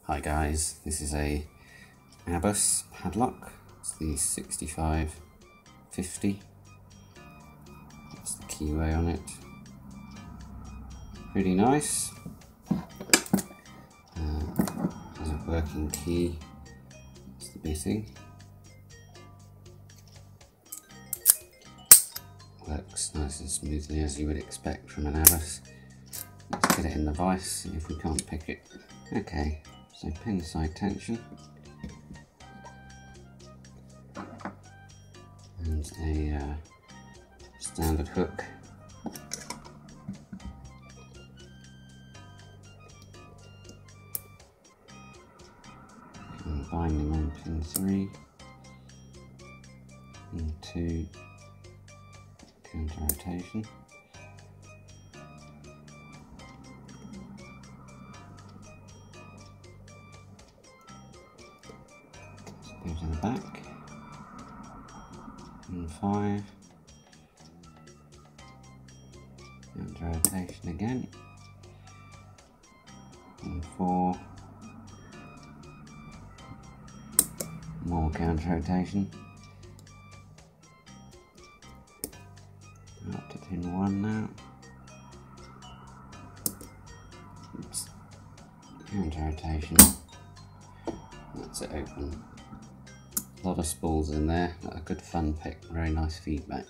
Hi guys, this is a Abus padlock. It's the 6550. That's the keyway on it. Pretty nice. Has a working key. That's the bitting. Works nice and smoothly as you would expect from an Abus. Let's get it in the vise, see if we can't pick it. Okay, so pin side tension. And a standard hook. And binding on pin 3. And 2 counter rotation. Go to the back, and 5, counter rotation again, and 4, more counter rotation, up to pin 1 now, oops, counter rotation, that's it open. A lot of spools in there, a good fun pick, very nice feedback.